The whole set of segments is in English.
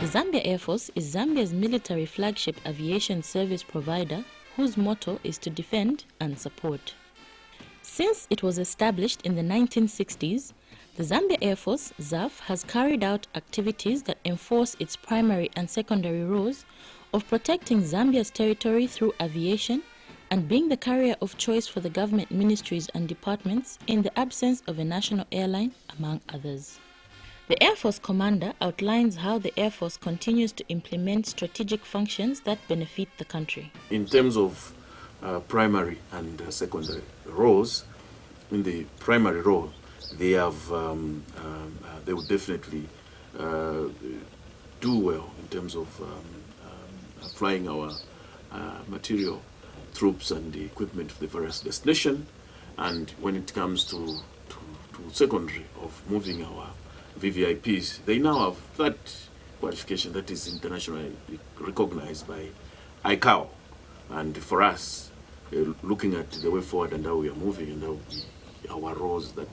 Zambia Air Force is Zambia's military flagship aviation service provider whose motto is to defend and support. Since it was established in the 1960s, the Zambia Air Force, ZAF, has carried out activities that enforce its primary and secondary roles of protecting Zambia's territory through aviation and being the carrier of choice for the government ministries and departments in the absence of a national airline, among others. The Air Force commander outlines how the Air Force continues to implement strategic functions that benefit the country. In terms of primary and secondary roles, in the primary role, they will definitely do well in terms of flying our material, troops and the equipment to the various destinations. And when it comes to secondary of moving our VVIPs, they now have that qualification that is internationally recognized by ICAO. And for us, looking at the way forward and how we are moving and how our roles that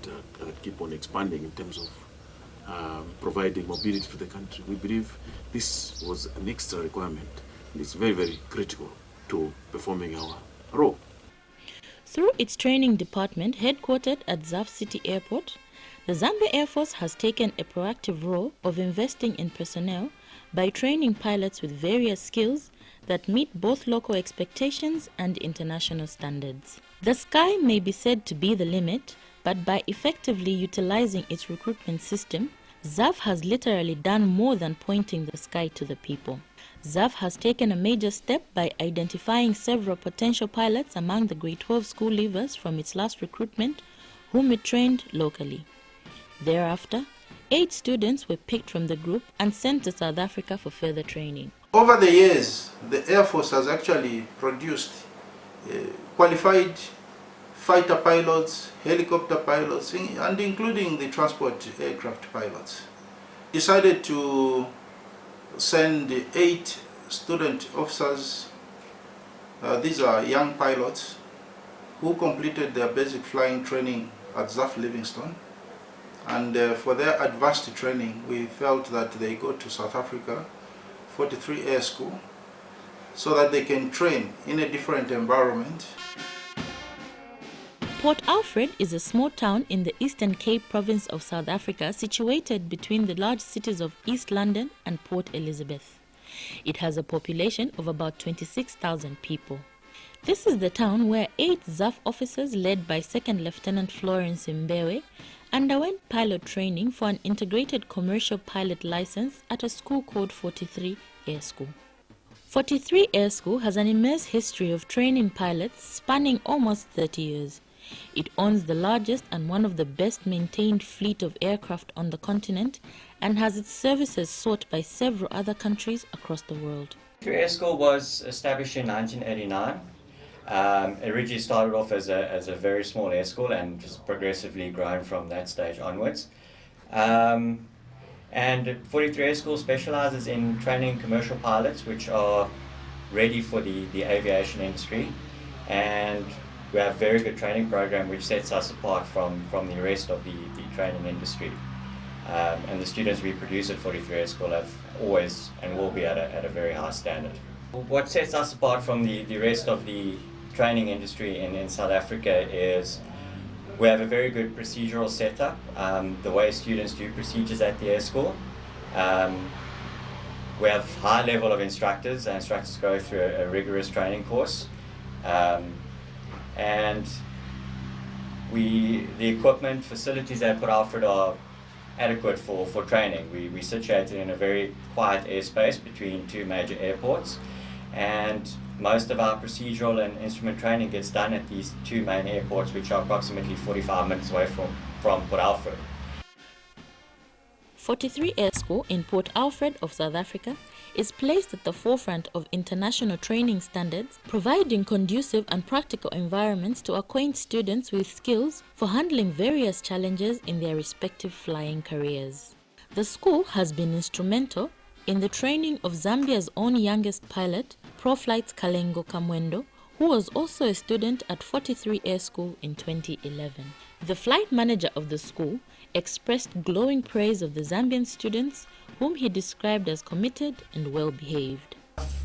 keep on expanding in terms of providing mobility to the country, we believe this was an extra requirement. It's very, very critical to performing our role. Through its training department headquartered at ZAF City Airport, the Zambia Air Force has taken a proactive role of investing in personnel by training pilots with various skills that meet both local expectations and international standards. The sky may be said to be the limit, but by effectively utilizing its recruitment system, ZAF has literally done more than pointing the sky to the people. ZAF has taken a major step by identifying several potential pilots among the grade 12 school leavers from its last recruitment, whom it trained locally. Thereafter, 8 students were picked from the group and sent to South Africa for further training. Over the years, the Air Force has actually produced qualified fighter pilots, helicopter pilots, and including the transport aircraft pilots. Decided to send 8 student officers. These are young pilots who completed their basic flying training at ZAF Livingstone. And for their advanced training, we felt that they go to South Africa, 43 Air School, so that they can train in a different environment. Port Alfred is a small town in the Eastern Cape province of South Africa, situated between the large cities of East London and Port Elizabeth. It has a population of about 26,000 people. This is the town where 8 ZAF officers led by 2nd Lieutenant Florence Mbewe underwent pilot training for an integrated commercial pilot license at a school called 43 Air School. 43 Air School has an immense history of training pilots spanning almost 30 years. It owns the largest and one of the best maintained fleet of aircraft on the continent and has its services sought by several other countries across the world. 43 Air School was established in 1989. It originally started off as a very small air school and just progressively grown from that stage onwards. And 43 Air School specializes in training commercial pilots which are ready for the aviation industry, and we have a very good training program which sets us apart from the rest of the training industry. And the students we produce at 43 Air School have always and will be at a very high standard. What sets us apart from the rest of the training industry in South Africa is we have a very good procedural setup, the way students do procedures at the air school. We have high level of instructors, and instructors go through a rigorous training course. And the equipment, facilities at Port Alfred are adequate for training. We're situated in a very quiet airspace between 2 major airports, and most of our procedural and instrument training gets done at these 2 main airports, which are approximately 45 minutes away from Port Alfred. 43 Air School in Port Alfred of South Africa is placed at the forefront of international training standards, providing conducive and practical environments to acquaint students with skills for handling various challenges in their respective flying careers. The school has been instrumental in the training of Zambia's own youngest pilot, Pro-Flight Kalengo Kamwendo, who was also a student at 43 Air School in 2011. The flight manager of the school expressed glowing praise of the Zambian students whom he described as committed and well-behaved.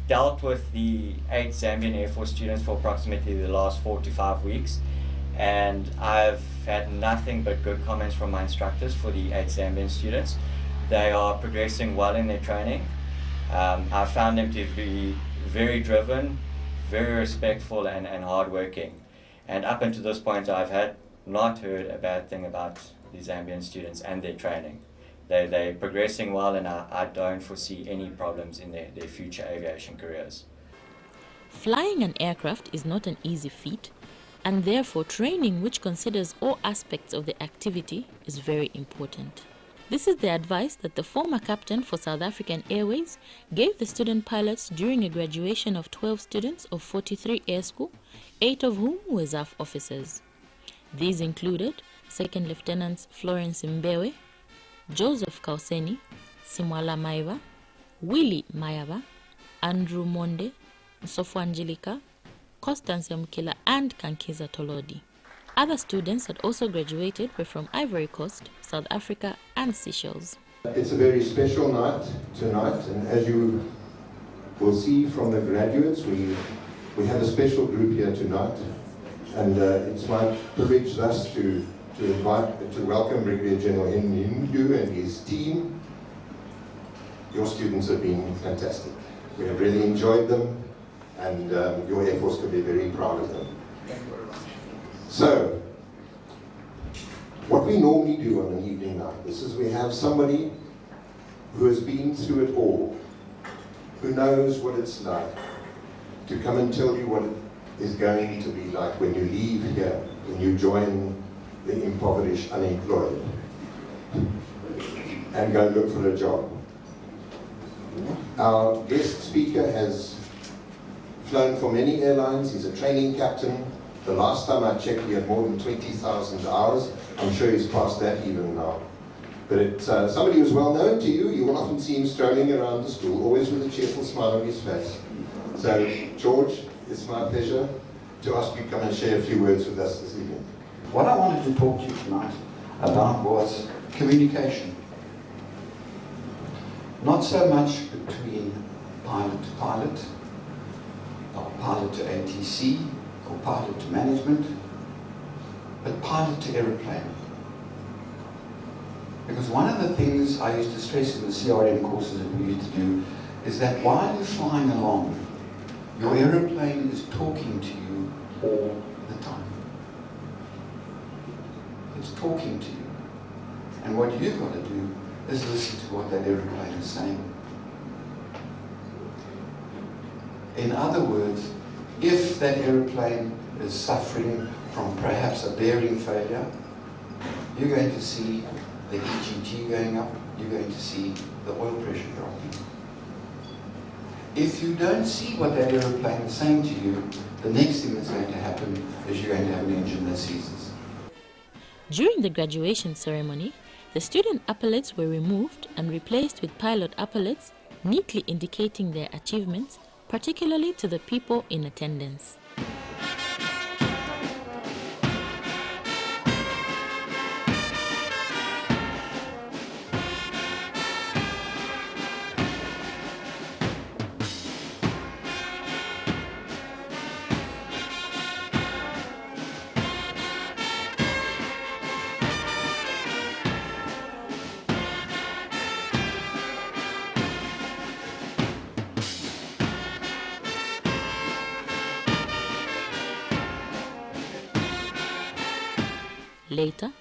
Dealt with the 8 Zambian Air Force students for approximately the last 4 to 5 weeks, and I've had nothing but good comments from my instructors for the 8 Zambian students. They are progressing well in their training. I found them to be very driven, very respectful and hardworking. And up until this point, I've not heard a bad thing about the Zambian students and their training. They're progressing well, and I don't foresee any problems in their future aviation careers. Flying an aircraft is not an easy feat, and therefore training which considers all aspects of the activity is very important. This is the advice that the former captain for South African Airways gave the student pilots during a graduation of 12 students of 43 Air School, 8 of whom were ZAF officers. These included Second Lieutenants Florence Mbewe, Joseph Kauseni, Simwala Maiva, Willie Mayava, Andrew Monde, Nsofo Angelica, Constance Mkila and Kankiza Tolodi. Other students that also graduated were from Ivory Coast, South Africa and Seychelles. It's a very special night tonight, and as you will see from the graduates, we have a special group here tonight, and it's my privilege thus to welcome Brigadier General Hindu and his team. Your students have been fantastic. We have really enjoyed them, and your Air Force can be very proud of them. So, what we normally do on an evening like this is we have somebody who has been through it all, who knows what it's like, to come and tell you what it is going to be like when you leave here, when you join the impoverished unemployed, and go look for a job. Our guest speaker has flown for many airlines. He's a training captain. The last time I checked, he had more than 20,000 hours. I'm sure he's past that even now. But it's somebody who's well known to you. You will often see him strolling around the school, always with a cheerful smile on his face. So, George, it's my pleasure to ask you to come and share a few words with us this evening. What I wanted to talk to you tonight about was communication. Not so much between pilot to pilot, or pilot to ATC, or pilot to management, but pilot to aeroplane. Because one of the things I used to stress in the CRM courses that we used to do is that while you're flying along, your aeroplane is talking to you all the time. It's talking to you. And what you've got to do is listen to what that aeroplane is saying. In other words, if that aeroplane is suffering from perhaps a bearing failure, you're going to see the EGT going up, you're going to see the oil pressure dropping. If you don't see what that aeroplane is saying to you, the next thing that's going to happen is you're going to have an engine that seizes. During the graduation ceremony, the student epaulets were removed and replaced with pilot epaulets, neatly indicating their achievements, particularly to the people in attendance. Later,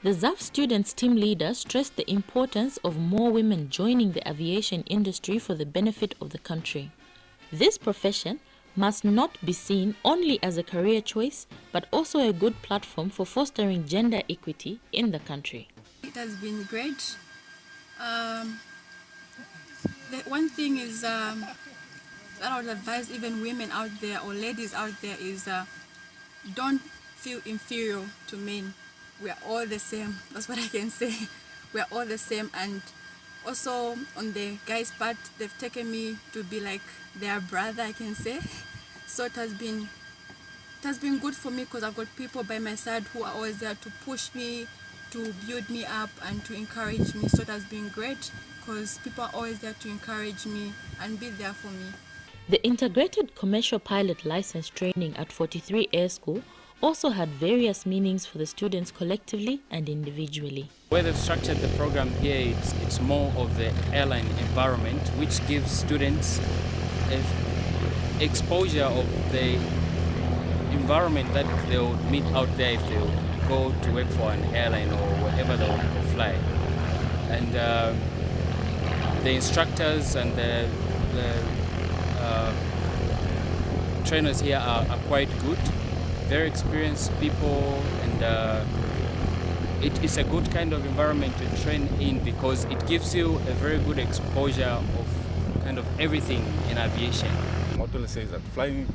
the ZAF students team leader stressed the importance of more women joining the aviation industry for the benefit of the country. This profession must not be seen only as a career choice, but also a good platform for fostering gender equity in the country. It has been great. The one thing is that I would advise even women out there or ladies out there is don't feel inferior to men. We are all the same. That's what I can say. We are all the same. And also on the guys' part, they've taken me to be like their brother, I can say. So it has been good for me because I've got people by my side who are always there to push me, to build me up and to encourage me. So it has been great because people are always there to encourage me and be there for me. The integrated commercial pilot license training at 43 Air School also had various meanings for the students collectively and individually. Where they've structured the program here, it's more of the airline environment, which gives students exposure of the environment that they'll meet out there if they'll go to work for an airline or wherever they'll fly. And the instructors and the trainers here are quite good, very experienced people, and it's a good kind of environment to train in because it gives you a very good exposure of kind of everything in aviation. Motto says that flying,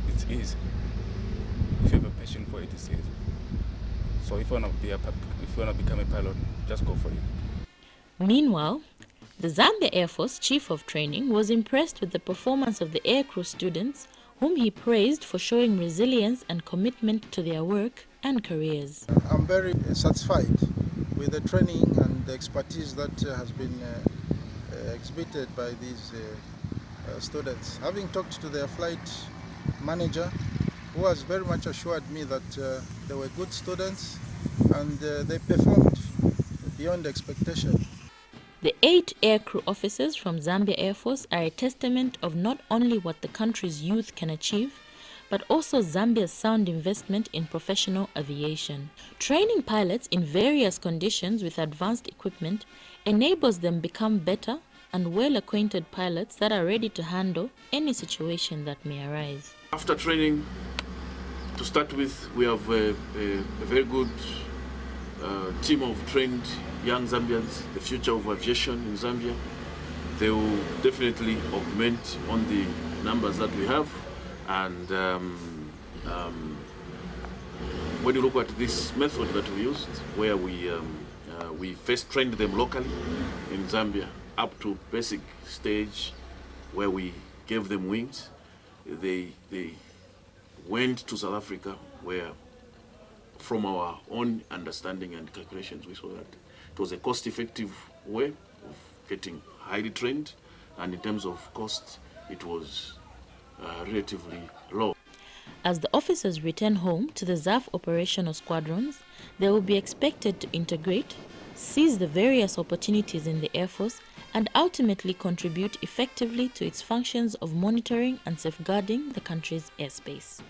it's easy. If you have a passion for it, it's easy. So if you want to become a pilot, just go for it. Meanwhile, the Zambia Air Force Chief of Training was impressed with the performance of the aircrew students, whom he praised for showing resilience and commitment to their work and careers. I'm very satisfied with the training and the expertise that has been exhibited by these students. Having talked to their flight manager, who has very much assured me that they were good students and they performed beyond expectation. The 8 aircrew officers from Zambia Air Force are a testament of not only what the country's youth can achieve, but also Zambia's sound investment in professional aviation. Training pilots in various conditions with advanced equipment enables them become better and well-acquainted pilots that are ready to handle any situation that may arise. After training, to start with, we have a very good team of trained young Zambians, the future of aviation in Zambia. They will definitely augment on the numbers that we have. And when you look at this method that we used, where we first trained them locally in Zambia up to basic stage, where we gave them wings, they went to South Africa, where from our own understanding and calculations, we saw that it was a cost-effective way of getting highly trained, and in terms of cost, it was relatively low. As the officers return home to the ZAF operational squadrons, they will be expected to integrate, seize the various opportunities in the Air Force, and ultimately contribute effectively to its functions of monitoring and safeguarding the country's airspace.